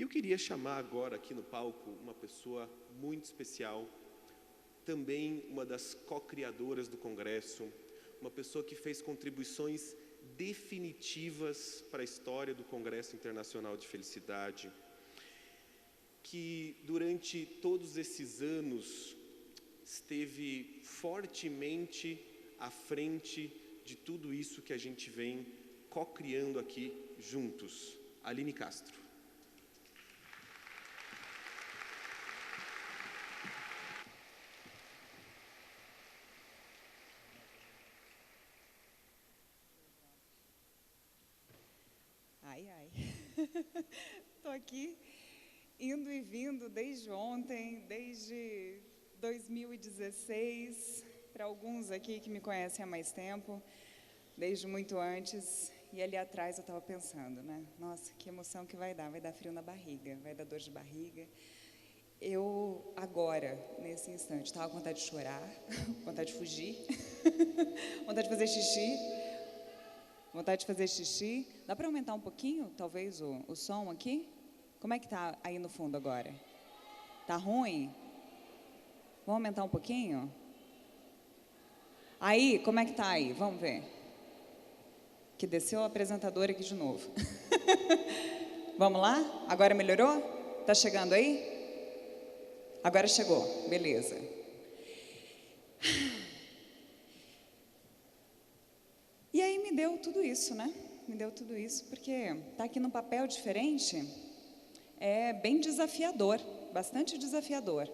E eu queria chamar agora aqui no palco uma pessoa muito especial, também uma das co-criadoras do Congresso, uma pessoa que fez contribuições definitivas para a história do Congresso Internacional de Felicidade, que durante todos esses anos esteve fortemente à frente de tudo isso que a gente vem co-criando aqui juntos. Aline Castro. Ai, ai. Estou aqui indo e vindo desde ontem, desde 2016, para alguns aqui que me conhecem há mais tempo, desde muito antes. E ali atrás eu estava pensando, né? Nossa, que emoção que vai dar frio na barriga, vai dar dor de barriga. Eu, agora, nesse instante, estava com vontade de chorar, vontade de fugir, vontade de fazer xixi. Vontade de fazer xixi. Dá para aumentar um pouquinho, talvez, o som aqui? Como é que tá aí no fundo agora? Tá ruim? Vamos aumentar um pouquinho? Aí, como é que tá aí? Vamos ver. Que desceu o apresentador aqui de novo. Vamos lá? Agora melhorou? Tá chegando aí? Agora chegou. Beleza. E aí me deu tudo isso, né? Me deu tudo isso, porque tá aqui num papel diferente é bem desafiador, bastante desafiador.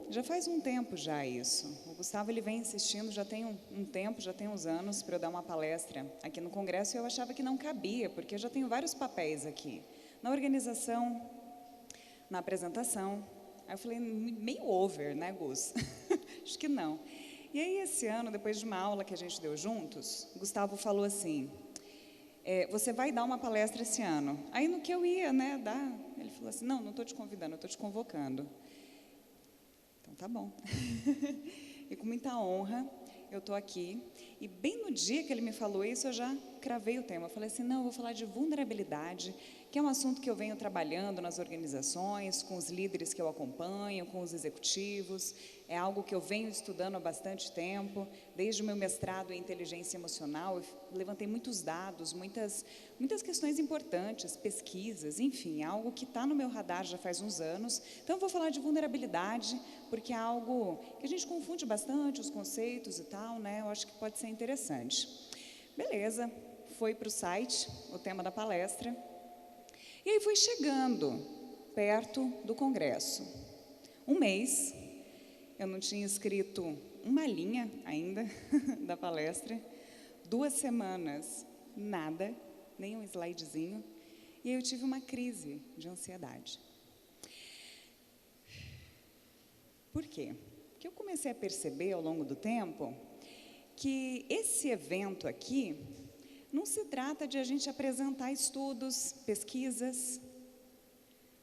Já faz um tempo já isso, o Gustavo ele vem insistindo, já tem um tempo, já tem uns anos para eu dar uma palestra aqui no Congresso e eu achava que não cabia, porque eu já tenho vários papéis aqui, na organização, na apresentação. Aí eu falei, meio over, né, Gus? Acho que não. E aí, esse ano, depois de uma aula que a gente deu juntos, o Gustavo falou assim, você vai dar uma palestra esse ano. Aí, no que eu ia, né, dar, ele falou assim, não estou te convidando, eu estou te convocando. Então, tá bom. E com muita honra, eu estou aqui. E bem no dia que ele me falou isso, eu já cravei o tema. Eu falei assim, não, eu vou falar de vulnerabilidade, que é um assunto que eu venho trabalhando nas organizações, com os líderes que eu acompanho, com os executivos. É algo que eu venho estudando há bastante tempo, desde o meu mestrado em inteligência emocional. Eu levantei muitos dados, muitas questões importantes, pesquisas, enfim, é algo que está no meu radar já faz uns anos. Então, eu vou falar de vulnerabilidade, porque é algo que a gente confunde bastante, os conceitos e tal, né? Eu acho que pode ser interessante. Beleza, foi para o site, o tema da palestra. E aí foi chegando perto do Congresso. Um mês, eu não tinha escrito uma linha ainda da palestra. 2 semanas, nada, nem um slidezinho. E aí eu tive uma crise de ansiedade. Por quê? Porque eu comecei a perceber ao longo do tempo que esse evento aqui não se trata de a gente apresentar estudos, pesquisas.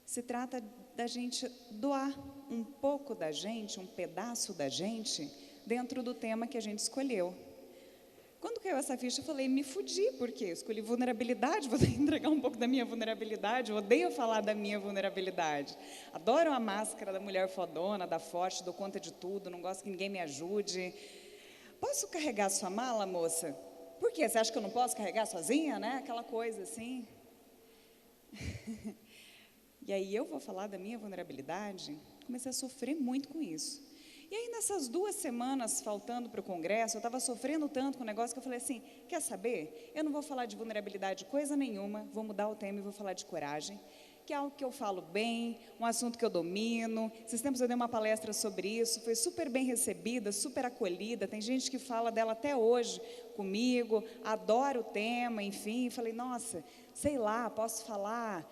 Se trata da gente doar um pouco da gente, um pedaço da gente, dentro do tema que a gente escolheu. Quando caiu essa ficha, eu falei, me fudi, porque eu escolhi vulnerabilidade, vou entregar um pouco da minha vulnerabilidade, eu odeio falar da minha vulnerabilidade. Adoro a máscara da mulher fodona, da forte, dou conta de tudo, não gosto que ninguém me ajude. Posso carregar sua mala, moça? Por quê? Você acha que eu não posso carregar sozinha, né? Aquela coisa assim. E aí eu vou falar da minha vulnerabilidade, comecei a sofrer muito com isso. E aí nessas 2 semanas faltando para o Congresso, eu estava sofrendo tanto com o negócio que eu falei assim, quer saber? Eu não vou falar de vulnerabilidade coisa nenhuma, vou mudar o tema e vou falar de coragem, que é algo que eu falo bem, um assunto que eu domino. Esses tempos eu dei uma palestra sobre isso, foi super bem recebida, super acolhida, tem gente que fala dela até hoje comigo, adora o tema, enfim. Falei, nossa, sei lá, posso falar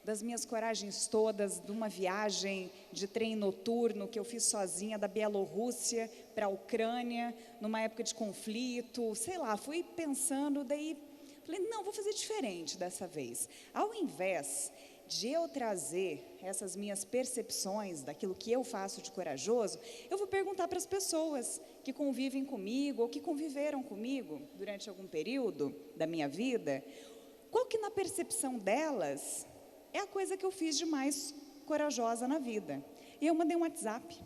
das minhas coragens todas, de uma viagem de trem noturno que eu fiz sozinha da Bielorrússia para a Ucrânia, numa época de conflito, sei lá, fui pensando, daí falei, não, vou fazer diferente dessa vez. Ao invés de eu trazer essas minhas percepções daquilo que eu faço de corajoso, eu vou perguntar para as pessoas que convivem comigo ou que conviveram comigo durante algum período da minha vida, qual que na percepção delas é a coisa que eu fiz de mais corajosa na vida. E eu mandei um WhatsApp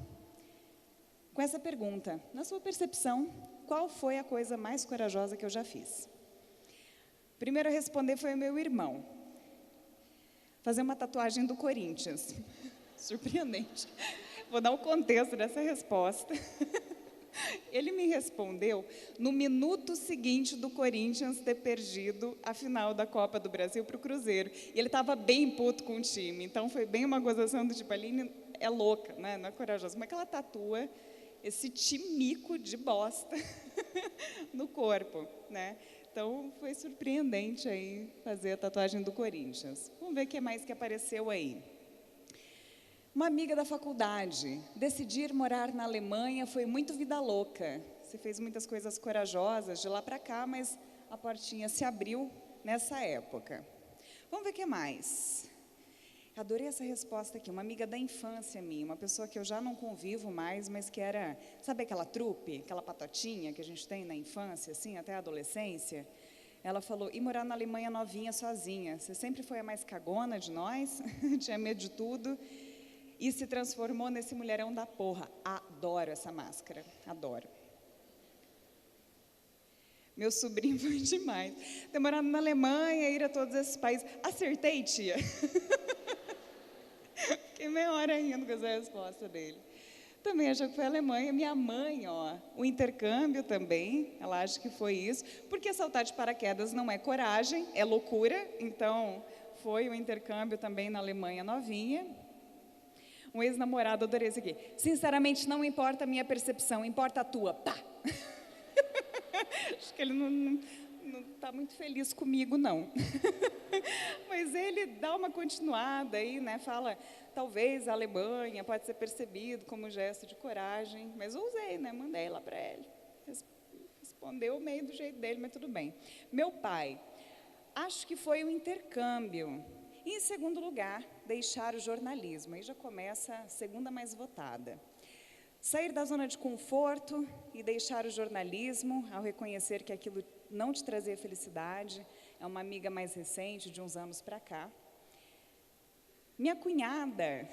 com essa pergunta: na sua percepção, qual foi a coisa mais corajosa que eu já fiz? Primeiro a responder foi o meu irmão. Fazer uma tatuagem do Corinthians. Surpreendente. Vou dar o contexto dessa resposta. Ele me respondeu no minuto seguinte do Corinthians ter perdido a final da Copa do Brasil para o Cruzeiro. E ele estava bem puto com o time. Então foi bem uma gozação do tipo, a Aline é louca, né? Não é corajosa. Como é que ela tatua esse timico de bosta no corpo, né? Então, foi surpreendente aí fazer a tatuagem do Corinthians. Vamos ver o que mais que apareceu aí. Uma amiga da faculdade, decidir morar na Alemanha foi muito vida louca. Você fez muitas coisas corajosas de lá para cá, mas a portinha se abriu nessa época. Vamos ver o que mais. Adorei essa resposta aqui, uma amiga da infância minha, uma pessoa que eu já não convivo mais, mas que era, sabe aquela trupe, aquela patotinha que a gente tem na infância, assim, até a adolescência? Ela falou, e morar na Alemanha novinha, sozinha, você sempre foi a mais cagona de nós, tinha medo de tudo, e se transformou nesse mulherão da porra. Adoro essa máscara, adoro. Meu sobrinho foi demais. Ter morado na Alemanha, ir a todos esses países. Acertei, tia? Fiquei meia hora rindo com essa resposta dele. Também achou que foi a Alemanha. Minha mãe, ó, o intercâmbio também, ela acha que foi isso, porque saltar de paraquedas não é coragem, é loucura. Então, foi o intercâmbio também na Alemanha novinha. Um ex-namorado, adorei isso aqui. Sinceramente, não importa a minha percepção, importa a tua. Pá! Acho que ele não está muito feliz comigo, não. Mas ele dá uma continuada aí, né? Fala, talvez a Alemanha pode ser percebido como um gesto de coragem, mas eu usei, né? Mandei lá para ele. Respondeu meio do jeito dele, mas tudo bem. Meu pai, acho que foi um intercâmbio. E, em segundo lugar, deixar o jornalismo. Aí já começa a segunda mais votada. Sair da zona de conforto e deixar o jornalismo, ao reconhecer que aquilo não te trazia felicidade. É uma amiga mais recente, de uns anos para cá. Minha cunhada,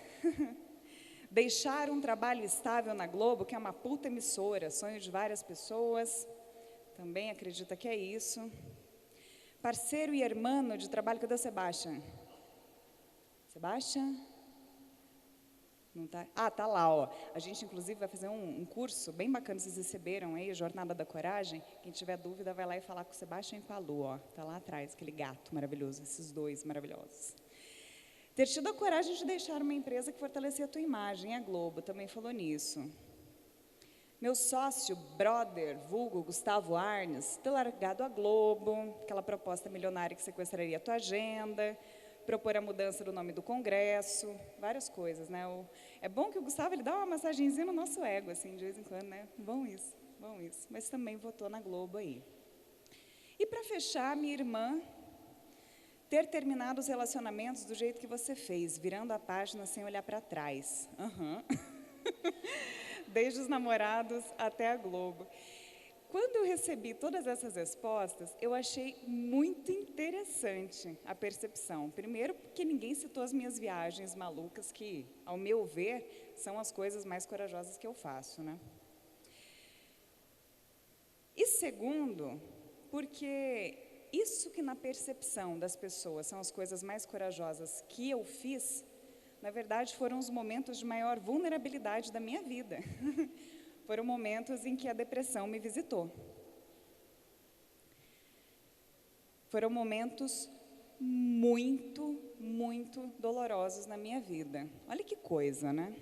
deixar um trabalho estável na Globo, que é uma puta emissora, sonho de várias pessoas, também acredita que é isso. Parceiro e hermano de trabalho, cadê o Sebastian? Sebastian? Não tá? Ah, tá lá, ó. A gente, inclusive, vai fazer um curso bem bacana, vocês receberam aí, Jornada da Coragem. Quem tiver dúvida, vai lá e falar com o Sebastian e com a Lu, ó. Tá lá atrás, aquele gato maravilhoso, esses dois maravilhosos. Ter tido a coragem de deixar uma empresa que fortalecia a tua imagem, a Globo, também falou nisso. Meu sócio, brother, vulgo, Gustavo Arnes, ter largado a Globo, aquela proposta milionária que sequestraria a tua agenda, propor a mudança do nome do Congresso, várias coisas, né? É bom que o Gustavo, ele dá uma massagenzinha no nosso ego, assim, de vez em quando, né? Bom isso, mas também votou na Globo aí. E para fechar, minha irmã, ter terminado os relacionamentos do jeito que você fez, virando a página sem olhar para trás. Desde os namorados até a Globo. Quando eu recebi todas essas respostas, eu achei muito interessante a percepção. Primeiro, porque ninguém citou as minhas viagens malucas, que, ao meu ver, são as coisas mais corajosas que eu faço, né? E segundo, porque isso que na percepção das pessoas são as coisas mais corajosas que eu fiz, na verdade, foram os momentos de maior vulnerabilidade da minha vida. Foram momentos em que a depressão me visitou. Foram momentos muito, muito dolorosos na minha vida. Olha que coisa, né?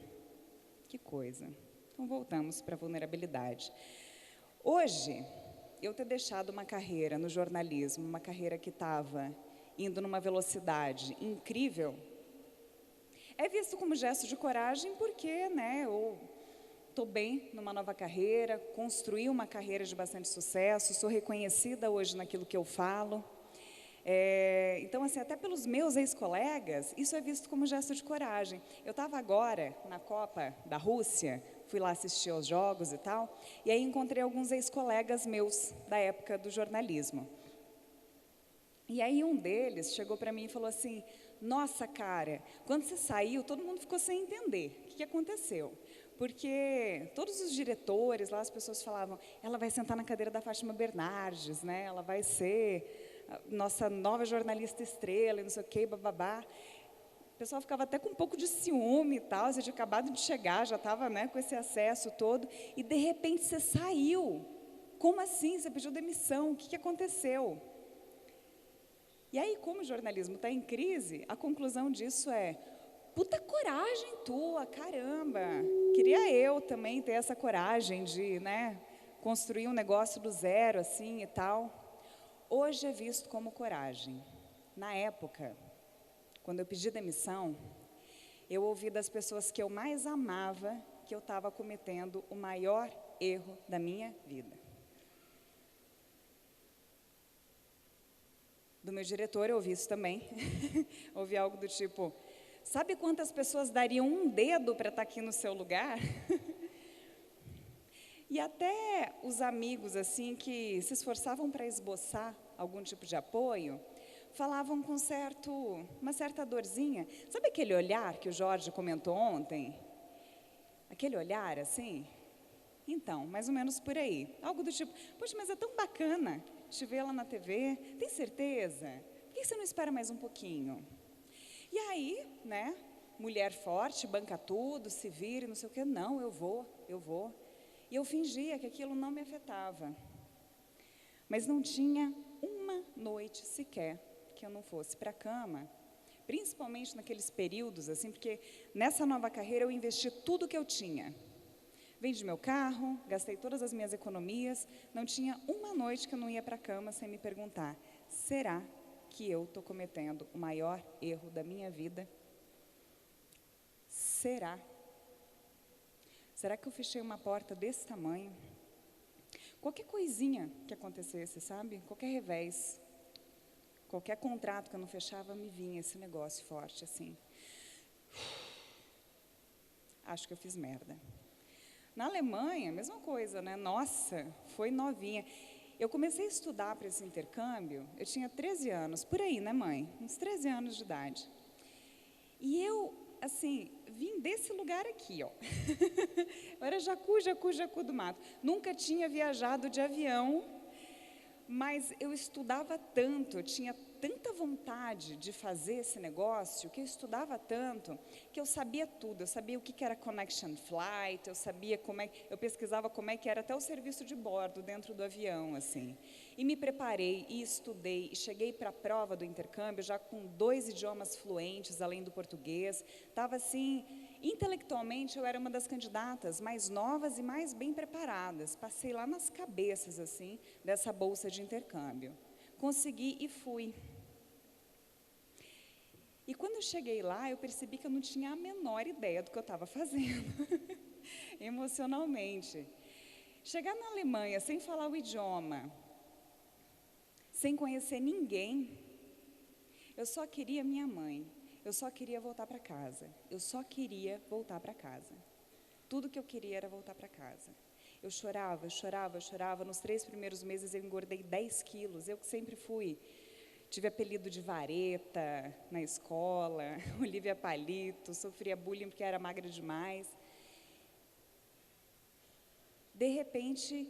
Que coisa. Então, voltamos para a vulnerabilidade. Hoje, eu ter deixado uma carreira no jornalismo, uma carreira que estava indo numa velocidade incrível, é visto como gesto de coragem porque, né, eu estou bem numa nova carreira, construí uma carreira de bastante sucesso, sou reconhecida hoje naquilo que eu falo. Então, assim, até pelos meus ex-colegas, isso é visto como gesto de coragem. Eu estava agora na Copa da Rússia, fui lá assistir aos jogos e tal, e aí encontrei alguns ex-colegas meus da época do jornalismo. E aí um deles chegou para mim e falou assim: nossa, cara, quando você saiu, todo mundo ficou sem entender o que aconteceu. Porque todos os diretores lá, as pessoas falavam, ela vai sentar na cadeira da Fátima Bernardes, né? Ela vai ser a nossa nova jornalista estrela, e não sei o quê, bababá. O pessoal ficava até com um pouco de ciúme e tal, você tinha acabado de chegar, já estava, né, com esse acesso todo, e de repente você saiu. Como assim? Você pediu demissão, o que aconteceu? E aí, como o jornalismo está em crise, a conclusão disso é: puta coragem tua, caramba! Queria eu também ter essa coragem de, né, construir um negócio do zero, assim, e tal. Hoje é visto como coragem. Na época, quando eu pedi demissão, eu ouvi das pessoas que eu mais amava que eu estava cometendo o maior erro da minha vida. Do meu diretor eu ouvi isso também. Ouvi algo do tipo: sabe quantas pessoas dariam um dedo para estar aqui no seu lugar? E até os amigos, assim, que se esforçavam para esboçar algum tipo de apoio, falavam com uma certa dorzinha. Sabe aquele olhar que o Jorge comentou ontem? Aquele olhar, assim? Então, mais ou menos por aí. Algo do tipo: poxa, mas é tão bacana te ver lá na TV, tem certeza? Por que você não espera mais um pouquinho? E aí, né, mulher forte, banca tudo, se vira, não sei o quê. Não, eu vou. E eu fingia que aquilo não me afetava. Mas não tinha uma noite sequer que eu não fosse para a cama, principalmente naqueles períodos, assim, porque nessa nova carreira eu investi tudo que eu tinha. Vendi meu carro, gastei todas as minhas economias, não tinha uma noite que eu não ia para a cama sem me perguntar: será que eu estou cometendo o maior erro da minha vida? Será? Será que eu fechei uma porta desse tamanho? Qualquer coisinha que acontecesse, sabe? Qualquer revés, qualquer contrato que eu não fechava, me vinha esse negócio forte, assim. Acho que eu fiz merda. Na Alemanha, mesma coisa, né? Nossa, foi novinha. Eu comecei a estudar para esse intercâmbio, eu tinha 13 anos, por aí, né, mãe? Uns 13 anos de idade. E eu, assim, vim desse lugar aqui, ó. Eu era jacu do mato. Nunca tinha viajado de avião, mas eu estudava tanto, eu tinha tanta vontade de fazer esse negócio, que eu estudava tanto, que eu sabia tudo. Eu sabia o que era connection flight, eu pesquisava como é que era até o serviço de bordo dentro do avião, assim. E me preparei, e estudei, e cheguei para a prova do intercâmbio já com 2 idiomas fluentes, além do português. Estava assim, intelectualmente eu era uma das candidatas mais novas e mais bem preparadas. Passei lá nas cabeças, assim, dessa bolsa de intercâmbio. Consegui e fui. E quando eu cheguei lá, eu percebi que eu não tinha a menor ideia do que eu estava fazendo, emocionalmente. Chegar na Alemanha sem falar o idioma, sem conhecer ninguém, eu só queria minha mãe, eu só queria voltar para casa, eu só queria voltar para casa. Tudo que eu queria era voltar para casa. Eu chorava. Nos 3 primeiros meses eu engordei 10 quilos, eu que sempre tive apelido de vareta na escola, Olivia Palito, sofria bullying porque era magra demais. De repente,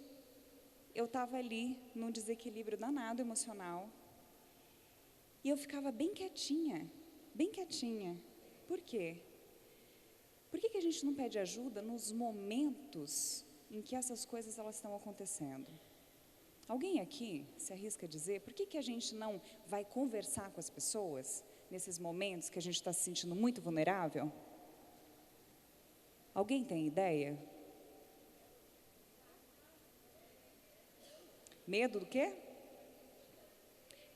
eu estava ali num desequilíbrio danado emocional, e eu ficava bem quietinha. Por quê? Por que a gente não pede ajuda nos momentos em que essas coisas elas estão acontecendo? Alguém aqui se arrisca a dizer por que a gente não vai conversar com as pessoas nesses momentos que a gente está se sentindo muito vulnerável? Alguém tem ideia? Medo do quê?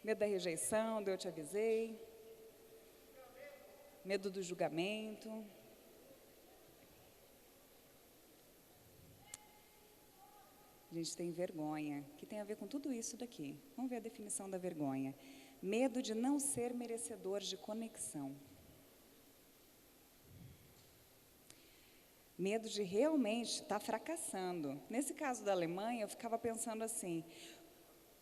Medo da rejeição, eu te avisei. Medo do julgamento. A gente tem vergonha, que tem a ver com tudo isso daqui. Vamos ver a definição da vergonha. Medo de não ser merecedor de conexão. Medo de realmente estar fracassando. Nesse caso da Alemanha, eu ficava pensando assim,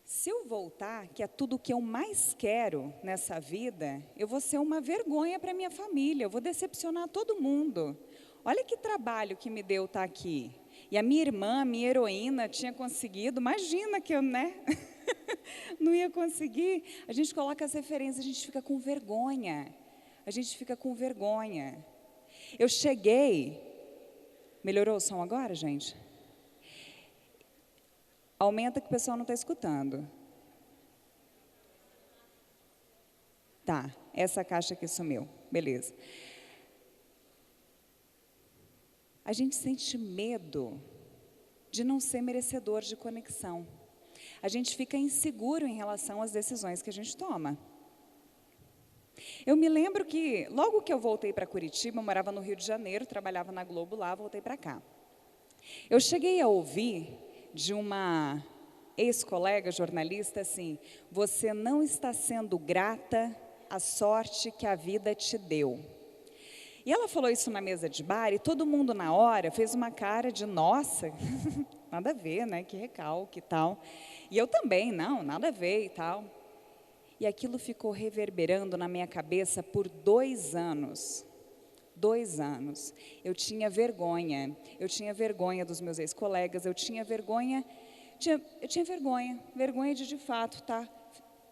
se eu voltar, que é tudo o que eu mais quero nessa vida, eu vou ser uma vergonha para minha família, eu vou decepcionar todo mundo. Olha que trabalho que me deu estar aqui. E a minha irmã, minha heroína, tinha conseguido, imagina que eu, né? Não ia conseguir. A gente coloca as referências, a gente fica com vergonha. A gente fica com vergonha. Eu cheguei... Melhorou o som agora, gente? Aumenta que o pessoal não está escutando. Tá, essa caixa aqui sumiu. Beleza. A gente sente medo de não ser merecedor de conexão. A gente fica inseguro em relação às decisões que a gente toma. Eu me lembro que, logo que eu voltei para Curitiba, eu morava no Rio de Janeiro, trabalhava na Globo lá, voltei para cá. Eu cheguei a ouvir de uma ex-colega jornalista assim, você não está sendo grata à sorte que a vida te deu. E ela falou isso na mesa de bar e todo mundo na hora fez uma cara de, nossa, nada a ver, né, que recalque e tal. E eu também, não, nada a ver e tal. E aquilo ficou reverberando na minha cabeça por 2 anos. 2 anos. Eu tinha vergonha dos meus ex-colegas, eu tinha vergonha de fato estar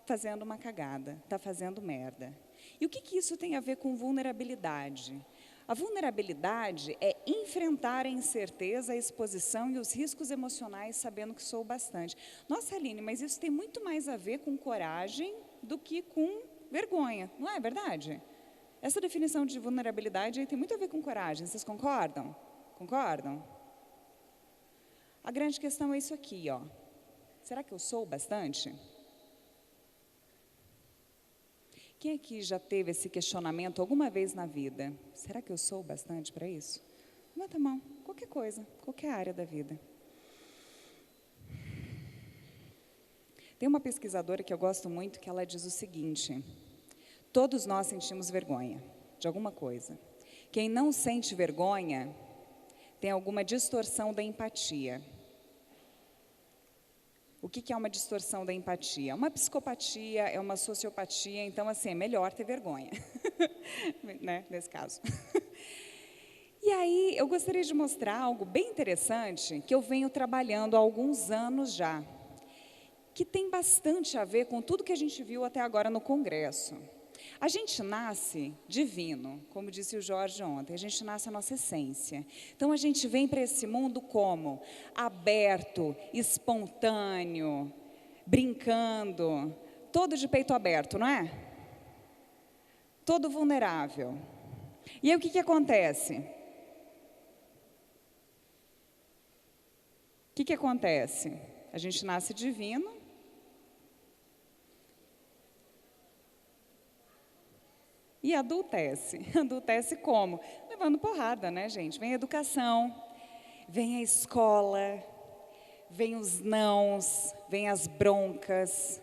fazendo uma cagada, estar fazendo merda. E o que isso tem a ver com vulnerabilidade? A vulnerabilidade é enfrentar a incerteza, a exposição e os riscos emocionais sabendo que sou bastante. Nossa, Aline, mas isso tem muito mais a ver com coragem do que com vergonha, não é verdade? Essa definição de vulnerabilidade aí tem muito a ver com coragem, vocês concordam? Concordam? A grande questão é isso aqui, ó. Será que eu sou bastante? Quem aqui já teve esse questionamento alguma vez na vida? Será que eu sou bastante para isso? Levanta a mão, qualquer coisa, qualquer área da vida. Tem uma pesquisadora que eu gosto muito que ela diz o seguinte, todos nós sentimos vergonha de alguma coisa. Quem não sente vergonha tem alguma distorção da empatia. O que é uma distorção da empatia? Uma psicopatia, é uma sociopatia, então, assim, é melhor ter vergonha, né, nesse caso. E aí, eu gostaria de mostrar algo bem interessante, que eu venho trabalhando há alguns anos já, que tem bastante a ver com tudo que a gente viu até agora no Congresso. A gente nasce divino, como disse o Jorge ontem, a gente nasce a nossa essência. Então, a gente vem para esse mundo como? Aberto, espontâneo, brincando, todo de peito aberto, não é? Todo vulnerável. E aí, o que acontece? O que acontece? A gente nasce divino, e adultece. Adultece como? Levando porrada, né, gente? Vem a educação, vem a escola, vem os nãos, vem as broncas,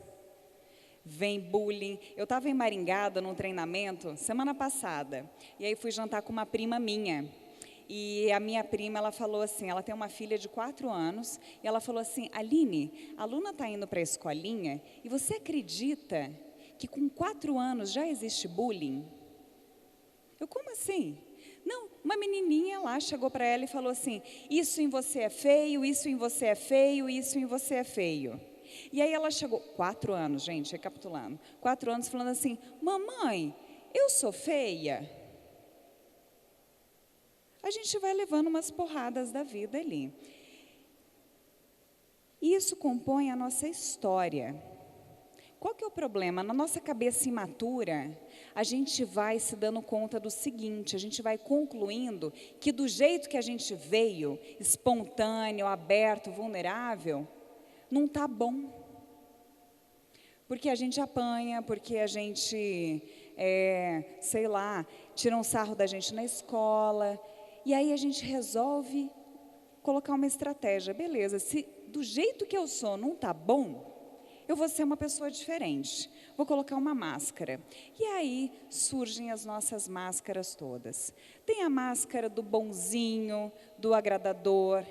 vem bullying. Eu estava em Maringá, num treinamento, semana passada, e aí fui jantar com uma prima minha. E a minha prima, ela falou assim, ela tem uma filha de 4 anos, e ela falou assim, Aline, a Luna está indo para a escolinha, e você acredita que com 4 anos já existe bullying? Eu, como assim? Não, uma menininha lá chegou para ela e falou assim, isso em você é feio, isso em você é feio, isso em você é feio. E aí ela chegou, 4 anos, gente, recapitulando, 4 anos falando assim, mamãe, eu sou feia? A gente vai levando umas porradas da vida ali. Isso compõe a nossa história. Qual que é o problema? Na nossa cabeça imatura, a gente vai se dando conta do seguinte, a gente vai concluindo que do jeito que a gente veio, espontâneo, aberto, vulnerável, não está bom. Porque a gente apanha, porque a gente, sei lá, tira um sarro da gente na escola, e aí a gente resolve colocar uma estratégia. Beleza, se do jeito que eu sou não está bom, eu vou ser uma pessoa diferente, vou colocar uma máscara. E aí surgem as nossas máscaras todas. Tem a máscara do bonzinho, do agradador,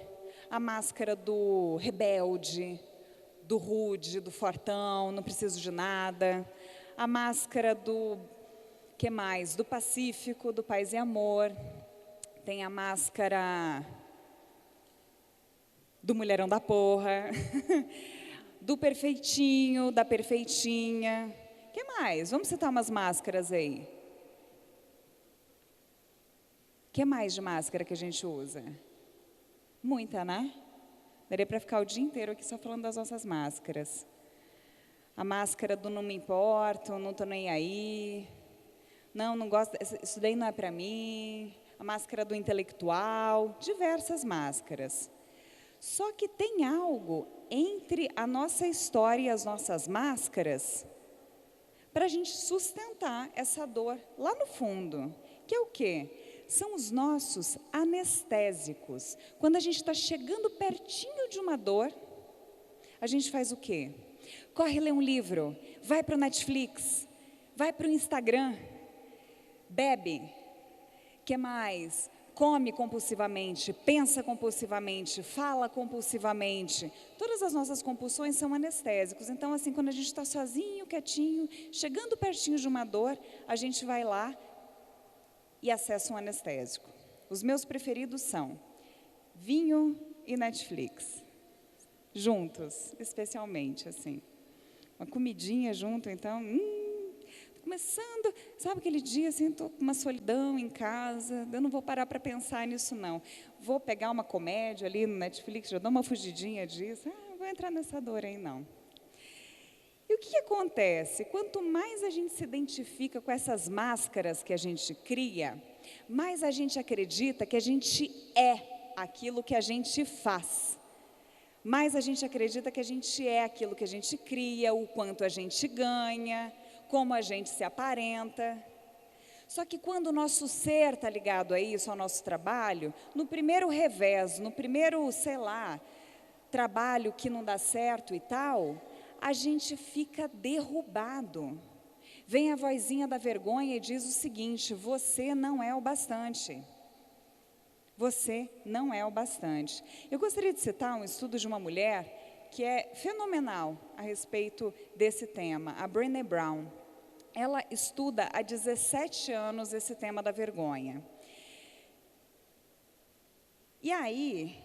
a máscara do rebelde, do rude, do fortão, não preciso de nada, a máscara do, que mais? Do pacífico, do paz e amor, tem a máscara do mulherão da porra, do perfeitinho, da perfeitinha. Que mais? Vamos citar umas máscaras aí. Que mais de máscara que a gente usa? Muita, né? Daria para ficar o dia inteiro aqui só falando das nossas máscaras. A máscara do não me importo, não estou nem aí. Não, não gosto, isso daí não é para mim. A máscara do intelectual, diversas máscaras. Só que tem algo entre a nossa história e as nossas máscaras para a gente sustentar essa dor lá no fundo, que é o quê? São os nossos anestésicos. Quando a gente está chegando pertinho de uma dor, a gente faz o quê? Corre ler um livro, vai para o Netflix, vai para o Instagram, bebe, que mais? Come compulsivamente, pensa compulsivamente, fala compulsivamente. Todas as nossas compulsões são anestésicos. Então, assim, quando a gente está sozinho, quietinho, chegando pertinho de uma dor, a gente vai lá e acessa um anestésico. Os meus preferidos são vinho e Netflix. Juntos, especialmente, assim. Uma comidinha junto, então... começando, sabe aquele dia assim, estou com uma solidão em casa, eu não vou parar para pensar nisso não. Vou pegar uma comédia ali no Netflix, já dou uma fugidinha disso, não vou entrar nessa dor aí não. E o que acontece? Quanto mais a gente se identifica com essas máscaras que a gente cria, mais a gente acredita que a gente é aquilo que a gente faz. Mais a gente acredita que a gente é aquilo que a gente cria, o quanto a gente ganha, como a gente se aparenta. Só que quando o nosso ser está ligado a isso, ao nosso trabalho, no primeiro revés, no primeiro, sei lá, trabalho que não dá certo e tal, a gente fica derrubado. Vem a vozinha da vergonha e diz o seguinte: você não é o bastante. Você não é o bastante. Eu gostaria de citar um estudo de uma mulher que é fenomenal a respeito desse tema, a Brené Brown. Ela estuda há 17 anos esse tema da vergonha. E aí,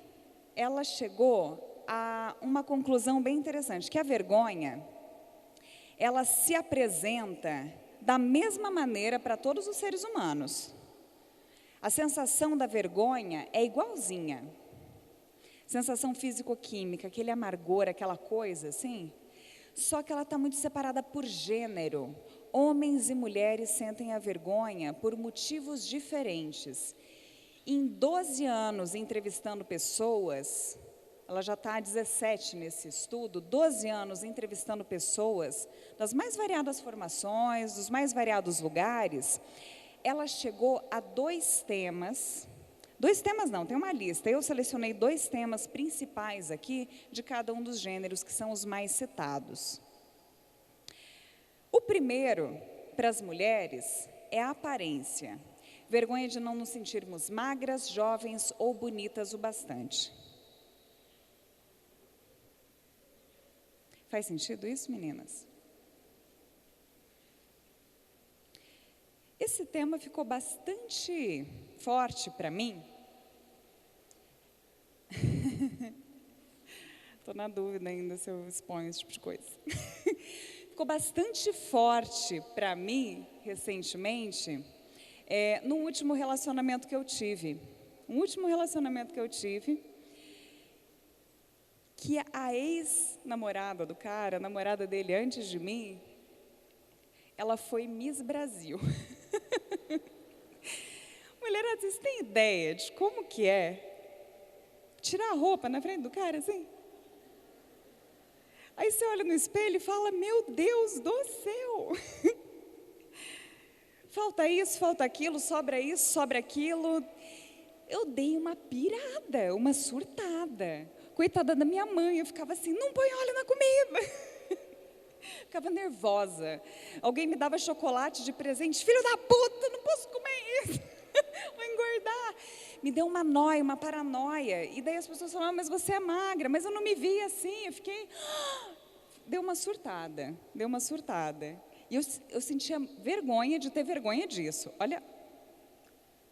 ela chegou a uma conclusão bem interessante, que a vergonha, ela se apresenta da mesma maneira para todos os seres humanos. A sensação da vergonha é igualzinha. Sensação físico-química, aquele amargor, aquela coisa assim. Só que ela está muito separada por gênero. Homens e mulheres sentem a vergonha por motivos diferentes. Em 12 anos entrevistando pessoas, ela já está há 17 nesse estudo, 12 anos entrevistando pessoas das mais variadas formações, dos mais variados lugares, ela chegou a dois temas não, tem uma lista. Eu selecionei 2 temas principais aqui de cada um dos gêneros, que são os mais citados. O primeiro, para as mulheres, é a aparência. Vergonha de não nos sentirmos magras, jovens ou bonitas o bastante. Faz sentido isso, meninas? Esse tema ficou bastante forte para mim. Estou na dúvida ainda se eu exponho esse tipo de coisa. Ficou bastante forte para mim, recentemente, no último relacionamento que eu tive. Um último relacionamento que eu tive, que a ex-namorada do cara, a namorada dele antes de mim, ela foi Miss Brasil. Mulherada, vocês têm ideia de como que é tirar a roupa na frente do cara, assim? Aí você olha no espelho e fala, meu Deus do céu! Falta isso, falta aquilo, sobra isso, sobra aquilo. Eu dei uma pirada, uma surtada. Coitada da minha mãe, eu ficava assim, não põe óleo na comida. ficava nervosa. Alguém me dava chocolate de presente, filho da puta, não posso comer isso, vou engordar. Me deu uma nóia, uma paranoia. E daí as pessoas falavam, mas você é magra, mas eu não me vi assim. Eu fiquei, deu uma surtada. E eu sentia vergonha de ter vergonha disso. Olha,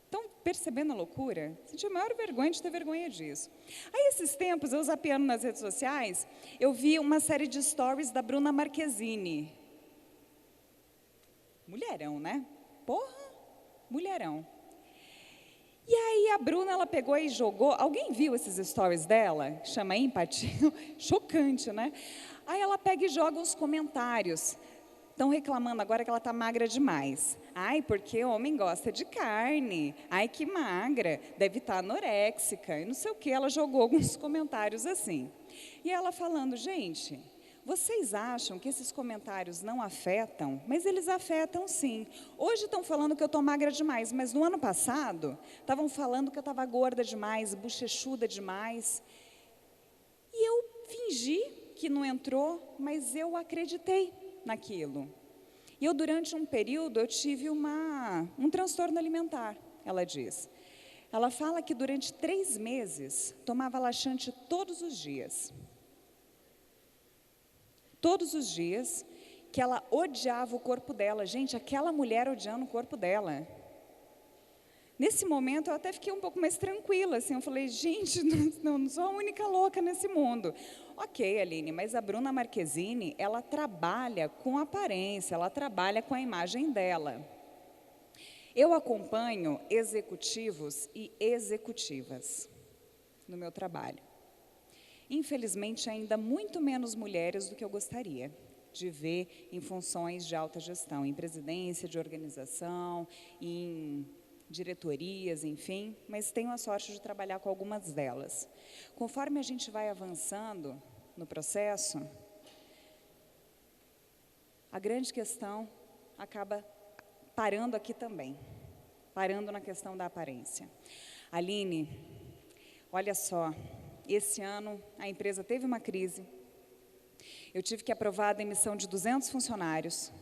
estão percebendo a loucura? Sentia a maior vergonha de ter vergonha disso. Aí, esses tempos, eu zapeando nas redes sociais, eu vi uma série de stories da Bruna Marquezine. Mulherão, né? Porra, mulherão. E aí, a Bruna, ela pegou e jogou... Alguém viu esses stories dela? Chama empatia. Chocante, né? Aí, ela pega e joga uns comentários. Estão reclamando agora que ela está magra demais. Ai, porque o homem gosta de carne. Ai, que magra. Deve estar anoréxica. E não sei o quê. Ela jogou alguns comentários assim. E ela falando, gente... Vocês acham que esses comentários não afetam? Mas eles afetam sim. Hoje estão falando que eu estou magra demais, mas no ano passado estavam falando que eu estava gorda demais, bochechuda demais. E eu fingi que não entrou, mas eu acreditei naquilo. E eu, durante um período, eu tive um transtorno alimentar, ela diz. Ela fala que durante 3 meses tomava laxante todos os dias. Todos os dias, que ela odiava o corpo dela. Gente, aquela mulher odiando o corpo dela. Nesse momento, eu até fiquei um pouco mais tranquila, assim, eu falei, gente, não sou a única louca nesse mundo. Ok, Aline, mas a Bruna Marquezine, ela trabalha com aparência, ela trabalha com a imagem dela. Eu acompanho executivos e executivas no meu trabalho. Infelizmente, ainda muito menos mulheres do que eu gostaria de ver em funções de alta gestão, em presidência de organização, em diretorias, enfim, mas tenho a sorte de trabalhar com algumas delas. Conforme a gente vai avançando no processo, a grande questão acaba parando aqui também, parando na questão da aparência. Aline, olha só, esse ano, a empresa teve uma crise. Eu tive que aprovar a demissão de 200 funcionários.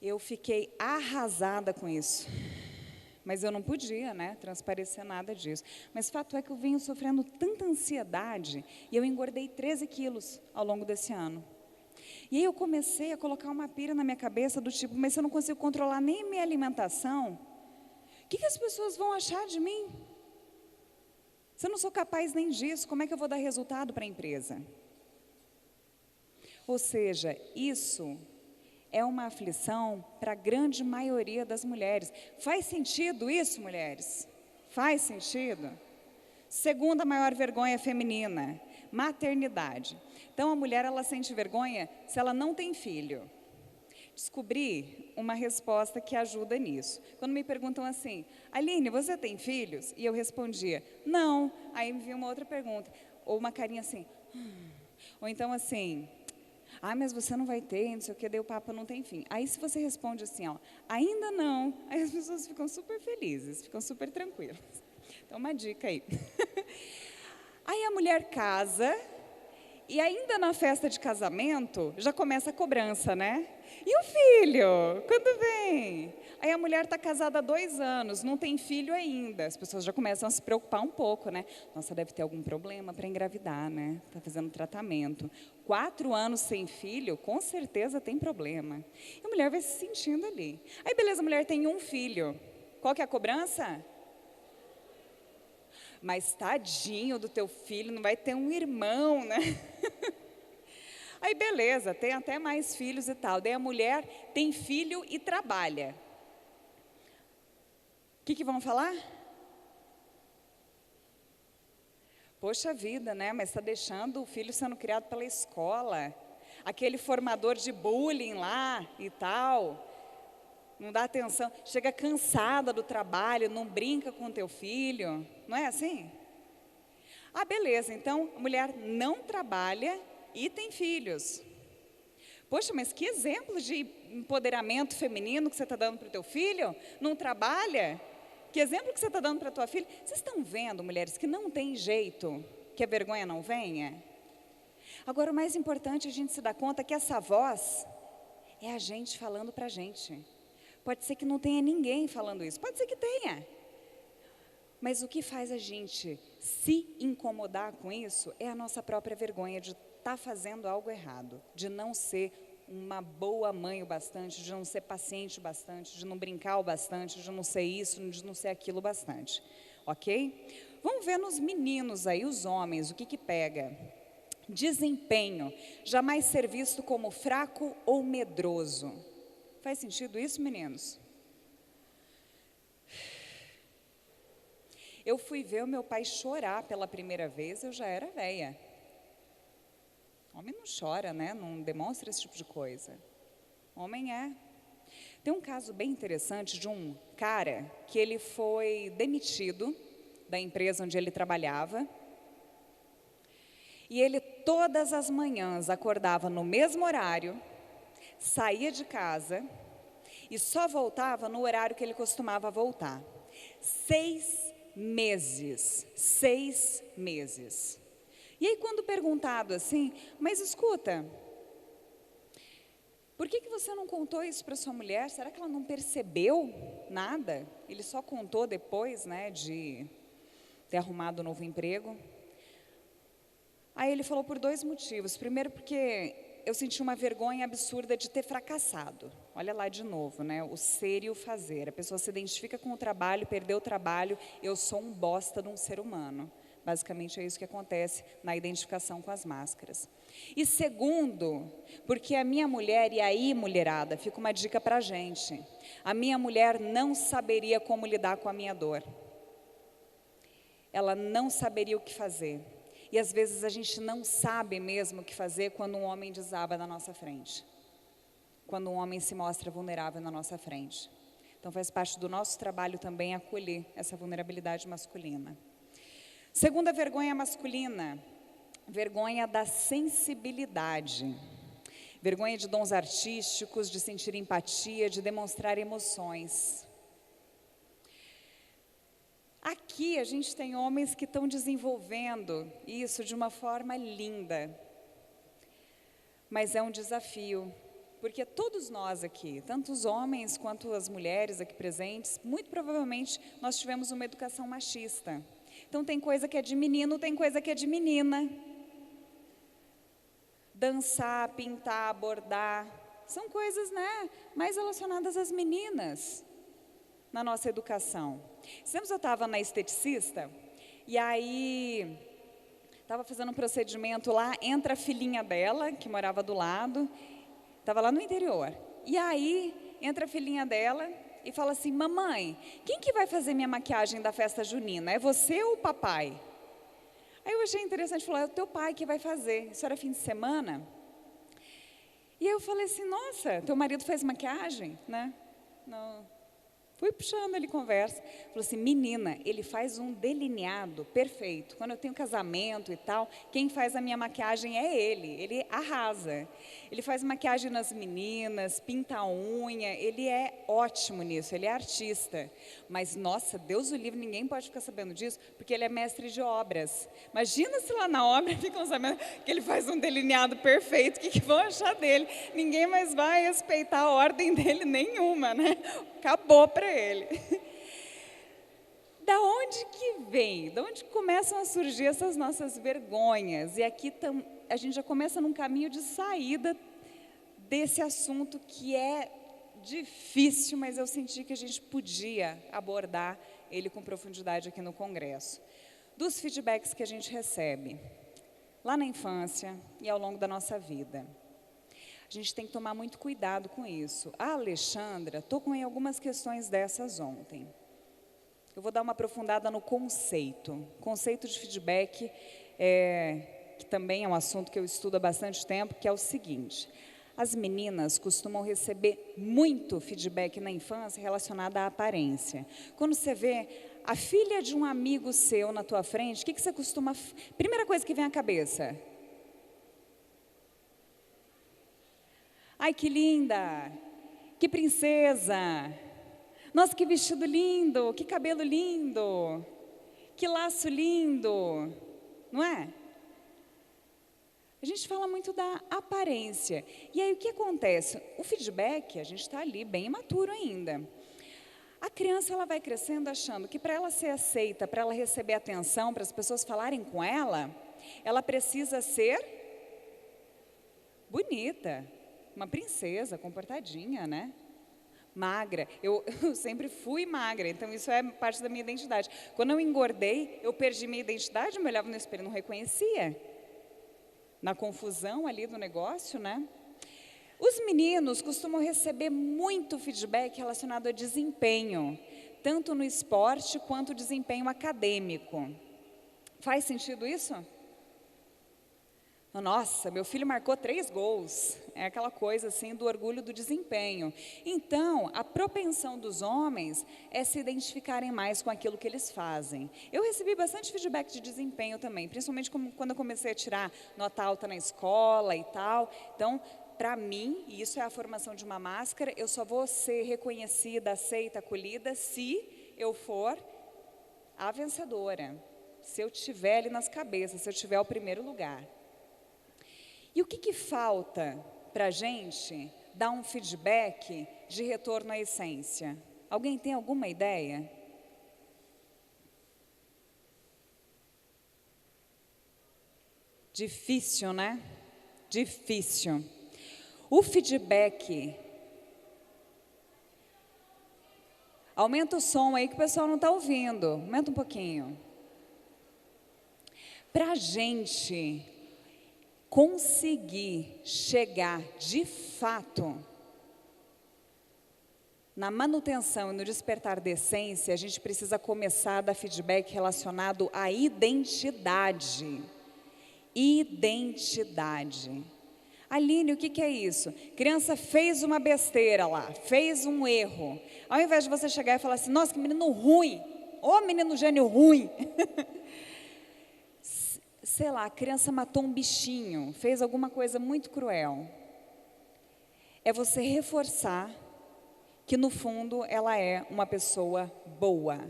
Eu fiquei arrasada com isso. Mas eu não podia, né, transparecer nada disso. Mas fato é que eu venho sofrendo tanta ansiedade e eu engordei 13 quilos ao longo desse ano. E aí eu comecei a colocar uma pira na minha cabeça do tipo, mas se eu não consigo controlar nem minha alimentação, o que as pessoas vão achar de mim? Se eu não sou capaz nem disso, como é que eu vou dar resultado para a empresa? Ou seja, isso é uma aflição para a grande maioria das mulheres. Faz sentido isso, mulheres? Faz sentido? Segunda maior vergonha feminina, maternidade. Então, a mulher, ela sente vergonha se ela não tem filho. Descobri uma resposta que ajuda nisso. Quando me perguntam assim, Aline, você tem filhos? E eu respondia, não. Aí me veio uma outra pergunta, ou uma carinha assim, ou então assim, mas você não vai ter, não sei o que, daí o papo não tem fim. Aí se você responde assim, ó, ainda não, aí as pessoas ficam super felizes, ficam super tranquilas. Então, uma dica aí. Aí a mulher casa, e ainda na festa de casamento, já começa a cobrança, né? E o filho? Quando vem? Aí a mulher está casada há 2 anos, não tem filho ainda. As pessoas já começam a se preocupar um pouco, né? Nossa, deve ter algum problema para engravidar, né? Está fazendo tratamento. 4 anos sem filho, com certeza tem problema. E a mulher vai se sentindo ali. Aí, beleza, a mulher tem 1 filho. Qual que é a cobrança? Mas tadinho do teu filho, não vai ter um irmão, né? Aí, beleza, tem até mais filhos e tal. Daí a mulher tem filho e trabalha. O que vão falar? Poxa vida, né? Mas está deixando o filho sendo criado pela escola. Aquele formador de bullying lá e tal. Não dá atenção. Chega cansada do trabalho, não brinca com o teu filho. Não é assim? Beleza, então a mulher não trabalha e tem filhos. Poxa, mas que exemplo de empoderamento feminino que você está dando para o teu filho? Não trabalha? Que exemplo que você está dando para a tua filha? Vocês estão vendo, mulheres, que não tem jeito que a vergonha não venha? Agora, o mais importante é a gente se dar conta que essa voz é a gente falando para a gente. Pode ser que não tenha ninguém falando isso, pode ser que tenha. Mas o que faz a gente se incomodar com isso é a nossa própria vergonha de estar fazendo algo errado, de não ser uma boa mãe o bastante, de não ser paciente o bastante, de não brincar o bastante, de não ser isso, de não ser aquilo o bastante. Ok? Vamos ver nos meninos aí, os homens, o que pega. Desempenho, jamais ser visto como fraco ou medroso. Faz sentido isso, meninos? Eu fui ver o meu pai chorar pela primeira vez, eu já era velha. Homem não chora, né? Não demonstra esse tipo de coisa. Homem é. Tem um caso bem interessante de um cara que ele foi demitido da empresa onde ele trabalhava. E ele todas as manhãs acordava no mesmo horário, saía de casa e só voltava no horário que ele costumava voltar. 6 meses. 6 meses. E aí, quando perguntado assim, mas escuta, por que você não contou isso para sua mulher? Será que ela não percebeu nada? Ele só contou depois, né, de ter arrumado um novo emprego. Aí ele falou por 2 motivos. Primeiro, porque eu senti uma vergonha absurda de ter fracassado. Olha lá de novo, né? O ser e o fazer. A pessoa se identifica com o trabalho, perdeu o trabalho, eu sou um bosta de um ser humano. Basicamente é isso que acontece na identificação com as máscaras. E segundo, porque a minha mulher, e aí mulherada, fica uma dica para a gente. A minha mulher não saberia como lidar com a minha dor. Ela não saberia o que fazer. E às vezes a gente não sabe mesmo o que fazer quando um homem desaba na nossa frente. Quando um homem se mostra vulnerável na nossa frente. Então faz parte do nosso trabalho também acolher essa vulnerabilidade masculina. Segunda vergonha masculina, vergonha da sensibilidade. Vergonha de dons artísticos, de sentir empatia, de demonstrar emoções. Aqui a gente tem homens que estão desenvolvendo isso de uma forma linda. Mas é um desafio, porque todos nós aqui, tanto os homens quanto as mulheres aqui presentes, muito provavelmente nós tivemos uma educação machista. Então tem coisa que é de menino, tem coisa que é de menina. Dançar, pintar, bordar, são coisas, né, mais relacionadas às meninas na nossa educação. Sempre eu estava na esteticista e aí estava fazendo um procedimento lá, entra a filhinha dela, que morava do lado, estava lá no interior. E aí entra a filhinha dela e fala assim, mamãe, quem que vai fazer minha maquiagem da festa junina? É você ou o papai? Aí eu achei interessante, falou, é o teu pai que vai fazer. Isso era fim de semana. E aí eu falei assim, nossa, teu marido faz maquiagem, né? Não. Fui puxando ele conversa. Falou assim, menina, ele faz um delineado perfeito. Quando eu tenho casamento e tal, quem faz a minha maquiagem é ele arrasa. Ele faz maquiagem nas meninas, pinta a unha, ele é ótimo nisso, ele é artista. Mas, nossa, Deus o livre, ninguém pode ficar sabendo disso, porque ele é mestre de obras. Imagina se lá na obra ficam sabendo que ele faz um delineado perfeito, o que vão achar dele? Ninguém mais vai respeitar a ordem dele nenhuma, né? Acabou para ele. Da onde que vem? Da onde começam a surgir essas nossas vergonhas? E aqui a gente já começa num caminho de saída desse assunto que é difícil, mas eu senti que a gente podia abordar ele com profundidade aqui no Congresso. Dos feedbacks que a gente recebe lá na infância e ao longo da nossa vida. A gente tem que tomar muito cuidado com isso. A Alexandra tocou em algumas questões dessas ontem. Eu vou dar uma aprofundada no conceito. Conceito de feedback, que também é um assunto que eu estudo há bastante tempo, que é o seguinte. As meninas costumam receber muito feedback na infância relacionado à aparência. Quando você vê a filha de um amigo seu na tua frente, o que você costuma... Primeira coisa que vem à cabeça... Ai, que linda, que princesa, nossa, que vestido lindo, que cabelo lindo, que laço lindo, não é? A gente fala muito da aparência. E aí o que acontece? O feedback, a gente está ali bem imaturo ainda. A criança ela vai crescendo achando que para ela ser aceita, para ela receber atenção, para as pessoas falarem com ela precisa ser bonita, uma princesa, comportadinha, né? Magra. Eu sempre fui magra, então isso é parte da minha identidade. Quando eu engordei, eu perdi minha identidade, eu me olhava no espelho e não reconhecia. Na confusão ali do negócio, né? Os meninos costumam receber muito feedback relacionado a desempenho, tanto no esporte quanto desempenho acadêmico. Faz sentido isso? Nossa, meu filho marcou 3 gols. É aquela coisa assim do orgulho do desempenho. Então, a propensão dos homens é se identificarem mais com aquilo que eles fazem. Eu recebi bastante feedback de desempenho também, principalmente quando eu comecei a tirar nota alta na escola e tal. Então, para mim, e isso é a formação de uma máscara, eu só vou ser reconhecida, aceita, acolhida, se eu for a vencedora. Se eu estiver ali nas cabeças, se eu tiver o primeiro lugar. E o que falta para a gente dar um feedback de retorno à essência? Alguém tem alguma ideia? Difícil, né? Difícil. O feedback... Aumenta o som aí que o pessoal não está ouvindo. Aumenta um pouquinho. Para a gente conseguir chegar de fato na manutenção e no despertar da essência, a gente precisa começar a dar feedback relacionado à identidade. Identidade. Aline, o que é isso? Criança fez uma besteira lá, fez um erro. Ao invés de você chegar e falar assim, nossa, que menino ruim, ô menino gênio ruim. Sei lá, a criança matou um bichinho, fez alguma coisa muito cruel. É você reforçar que, no fundo, ela é uma pessoa boa.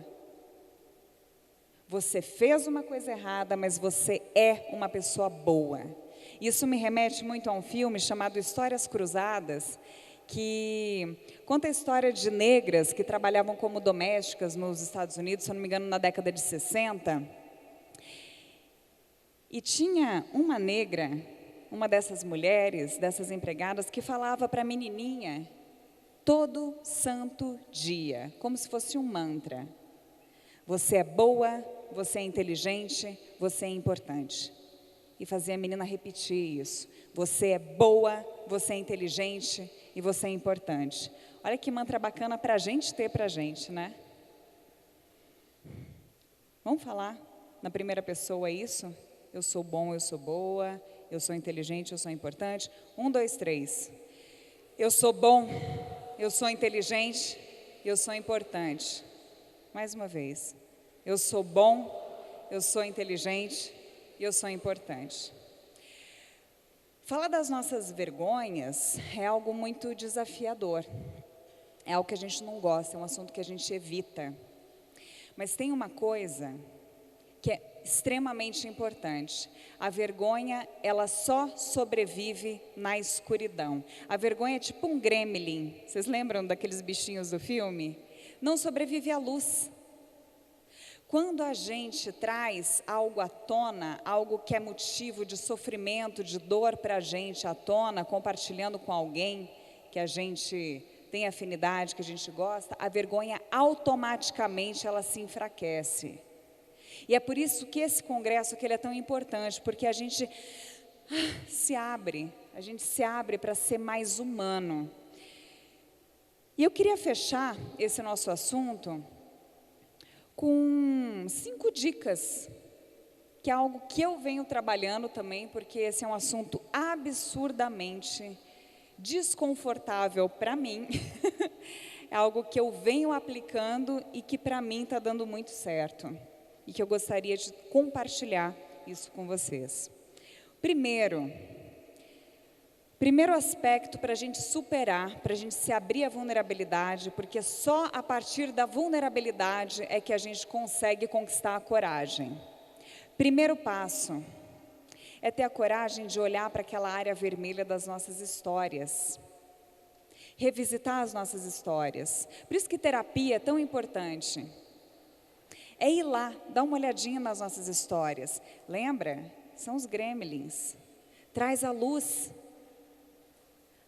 Você fez uma coisa errada, mas você é uma pessoa boa. Isso me remete muito a um filme chamado Histórias Cruzadas, que conta a história de negras que trabalhavam como domésticas nos Estados Unidos, se eu não me engano, na década de 60. E tinha uma negra, uma dessas mulheres, dessas empregadas, que falava para a menininha todo santo dia, como se fosse um mantra. Você é boa, você é inteligente, você é importante. E fazia a menina repetir isso. Você é boa, você é inteligente e você é importante. Olha que mantra bacana para a gente ter para a gente, né? Vamos falar na primeira pessoa isso? Eu sou bom, eu sou boa, eu sou inteligente, eu sou importante. 1, 2, 3. Eu sou bom, eu sou inteligente, eu sou importante. Mais uma vez. Eu sou bom, eu sou inteligente e eu sou importante. Falar das nossas vergonhas é algo muito desafiador. É algo que a gente não gosta, é um assunto que a gente evita. Mas tem uma coisa que é extremamente importante. A vergonha, ela só sobrevive na escuridão. A vergonha é tipo um gremlin. Vocês lembram daqueles bichinhos do filme? Não sobrevive à luz. Quando a gente traz algo à tona, algo que é motivo de sofrimento, de dor para a gente à tona, compartilhando com alguém que a gente tem afinidade, que a gente gosta, a vergonha automaticamente ela se enfraquece. E é por isso que esse congresso que ele é tão importante, porque a gente se abre para ser mais humano. E eu queria fechar esse nosso assunto com 5 dicas, que é algo que eu venho trabalhando também, porque esse é um assunto absurdamente desconfortável para mim. É algo que eu venho aplicando e que para mim está dando muito certo. E que eu gostaria de compartilhar isso com vocês. Primeiro aspecto para a gente superar, para a gente se abrir à vulnerabilidade, porque só a partir da vulnerabilidade é que a gente consegue conquistar a coragem. Primeiro passo é ter a coragem de olhar para aquela área vermelha das nossas histórias. Revisitar as nossas histórias. Por isso que terapia é tão importante. É ir lá, dar uma olhadinha nas nossas histórias. Lembra? São os gremlins. Traz a luz.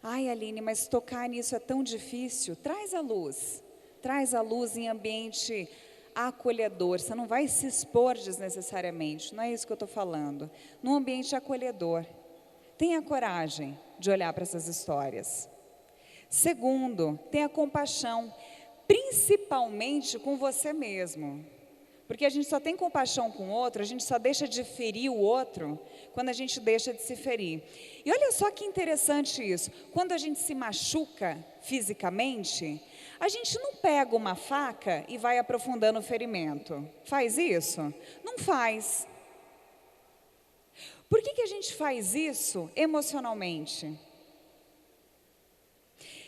Ai, Aline, mas tocar nisso é tão difícil. Traz a luz. Traz a luz em ambiente acolhedor. Você não vai se expor desnecessariamente. Não é isso que eu estou falando. Num ambiente acolhedor. Tenha coragem de olhar para essas histórias. Segundo, tenha compaixão. Principalmente com você mesmo. Porque a gente só tem compaixão com o outro, a gente só deixa de ferir o outro quando a gente deixa de se ferir. E olha só que interessante isso. Quando a gente se machuca fisicamente, a gente não pega uma faca e vai aprofundando o ferimento. Faz isso? Não faz. Por que a gente faz isso emocionalmente?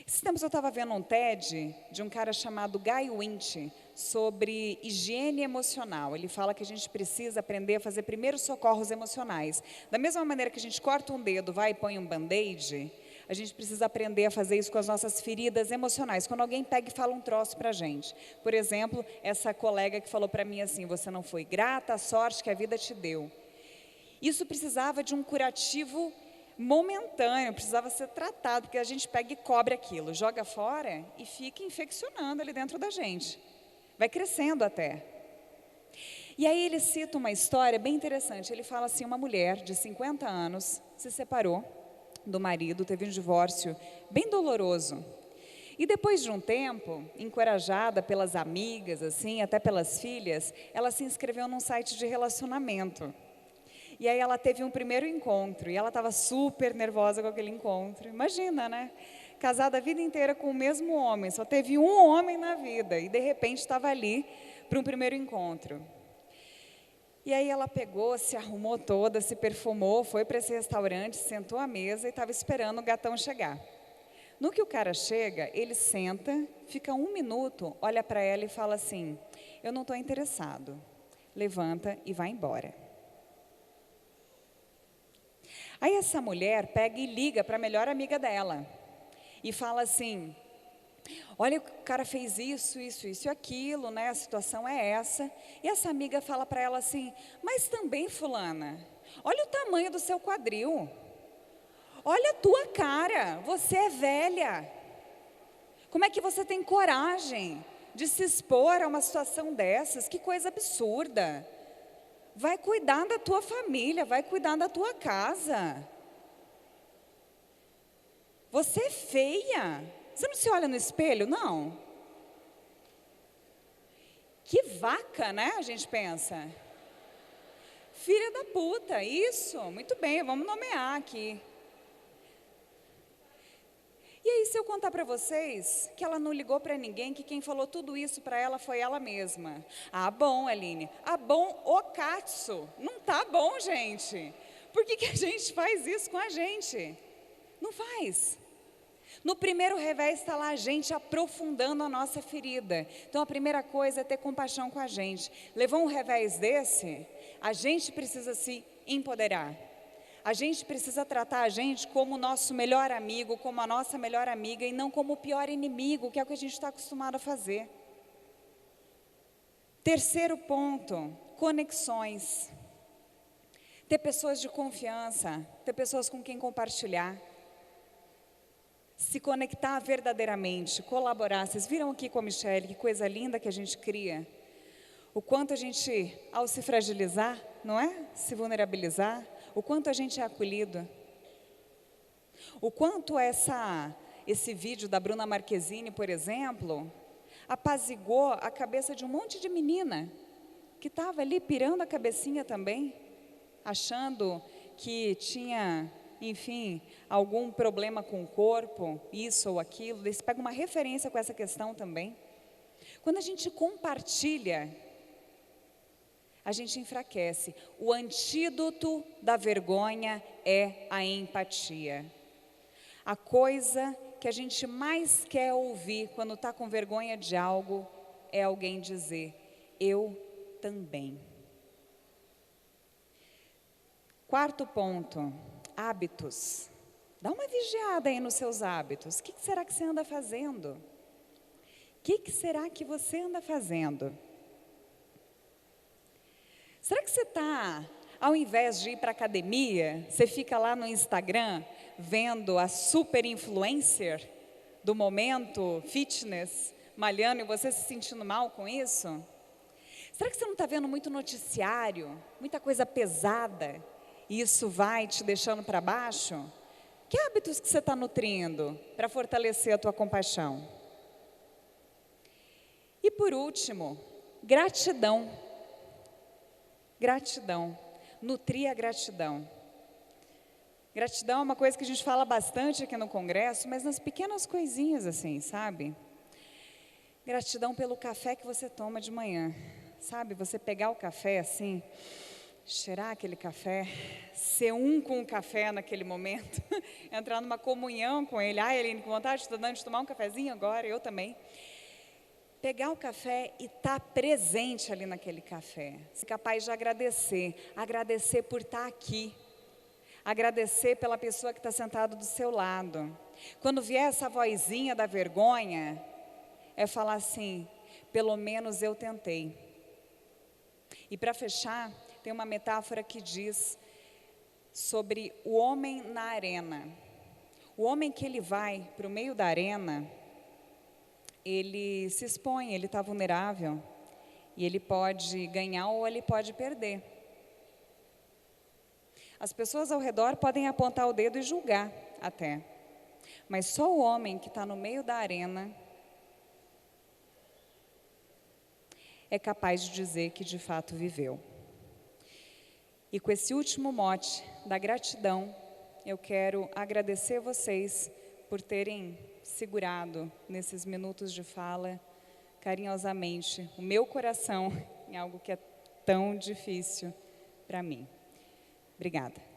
Esses tempos eu estava vendo um TED de um cara chamado Guy Winch sobre higiene emocional. Ele fala que a gente precisa aprender a fazer primeiros socorros emocionais. Da mesma maneira que a gente corta um dedo, vai e põe um band-aid, a gente precisa aprender a fazer isso com as nossas feridas emocionais. Quando alguém pega e fala um troço para a gente. Por exemplo, essa colega que falou para mim assim, você não foi grata à sorte que a vida te deu. Isso precisava de um curativo momentâneo, precisava ser tratado, porque a gente pega e cobre aquilo, joga fora e fica infeccionando ali dentro da gente. Vai crescendo até. E aí ele cita uma história bem interessante. Ele fala assim, uma mulher de 50 anos se separou do marido, teve um divórcio bem doloroso. E depois de um tempo, encorajada pelas amigas, assim, até pelas filhas, ela se inscreveu num site de relacionamento. E aí ela teve um primeiro encontro, e ela estava super nervosa com aquele encontro. Imagina, né? Casada a vida inteira com o mesmo homem, só teve um homem na vida, e de repente estava ali para um primeiro encontro. E aí ela pegou, se arrumou toda, se perfumou, foi para esse restaurante, sentou à mesa e estava esperando o gatão chegar. No que o cara chega, ele senta, fica 1 minuto, olha para ela e fala assim, eu não estou interessado. Levanta e vai embora. Aí essa mulher pega e liga para a melhor amiga dela e fala assim, olha, o cara fez isso e aquilo, né? A situação é essa. E essa amiga fala para ela assim, mas também fulana, olha o tamanho do seu quadril, olha a tua cara, você é velha. Como é que você tem coragem de se expor a uma situação dessas? Que coisa absurda. Vai cuidar da tua família, vai cuidar da tua casa. Você é feia. Você não se olha no espelho, não? Que vaca, né? A gente pensa. Filha da puta, isso. Muito bem, vamos nomear aqui. E aí, se eu contar para vocês que ela não ligou para ninguém, que quem falou tudo isso para ela foi ela mesma. Ah, bom, Aline. Ah, bom, o katsu. Não tá bom, gente. Por que a gente faz isso com a gente? Não faz. No primeiro revés está lá a gente aprofundando a nossa ferida. Então, a primeira coisa é ter compaixão com a gente. Levou um revés desse, a gente precisa se empoderar. A gente precisa tratar a gente como o nosso melhor amigo, como a nossa melhor amiga, e não como o pior inimigo, que é o que a gente está acostumado a fazer. Terceiro ponto, conexões. Ter pessoas de confiança, ter pessoas com quem compartilhar. Se conectar verdadeiramente, colaborar. Vocês viram aqui com a Michelle, que coisa linda que a gente cria. O quanto a gente, ao se fragilizar, não é? Se vulnerabilizar, o quanto a gente é acolhido. O quanto esse vídeo da Bruna Marquezine, por exemplo, apaziguou a cabeça de um monte de menina que estava ali pirando a cabecinha também, achando que tinha, enfim, algum problema com o corpo, isso ou aquilo. Daí você pega uma referência com essa questão também. Quando a gente compartilha, a gente enfraquece. O antídoto da vergonha é a empatia. A coisa que a gente mais quer ouvir quando está com vergonha de algo é alguém dizer, eu também. Quarto ponto, hábitos. Dá uma vigiada aí nos seus hábitos. O que será que você anda fazendo? O que será que você anda fazendo? Será que você está, ao invés de ir para a academia, você fica lá no Instagram vendo a super influencer do momento, fitness, malhando, e você se sentindo mal com isso? Será que você não está vendo muito noticiário, muita coisa pesada, e isso vai te deixando para baixo? Que hábitos que você está nutrindo para fortalecer a tua compaixão? E por último, gratidão. Gratidão. Nutrir a gratidão. Gratidão é uma coisa que a gente fala bastante aqui no Congresso, mas nas pequenas coisinhas assim, sabe? Gratidão pelo café que você toma de manhã. Sabe, você pegar o café assim, cheirar aquele café, ser um com o café naquele momento, entrar numa comunhão com ele. Ah, Eline, com vontade de tomar um cafezinho agora, eu também. Pegar o café e estar presente ali naquele café. Ser capaz de agradecer por estar aqui. Agradecer pela pessoa que está sentada do seu lado. Quando vier essa vozinha da vergonha, é falar assim, pelo menos eu tentei. E para fechar, tem uma metáfora que diz sobre o homem na arena. O homem que ele vai para o meio da arena, ele se expõe, ele está vulnerável. E ele pode ganhar ou ele pode perder. As pessoas ao redor podem apontar o dedo e julgar até. Mas só o homem que está no meio da arena é capaz de dizer que de fato viveu. E com esse último mote da gratidão, eu quero agradecer vocês por terem segurado nesses minutos de fala carinhosamente o meu coração em algo que é tão difícil para mim. Obrigada.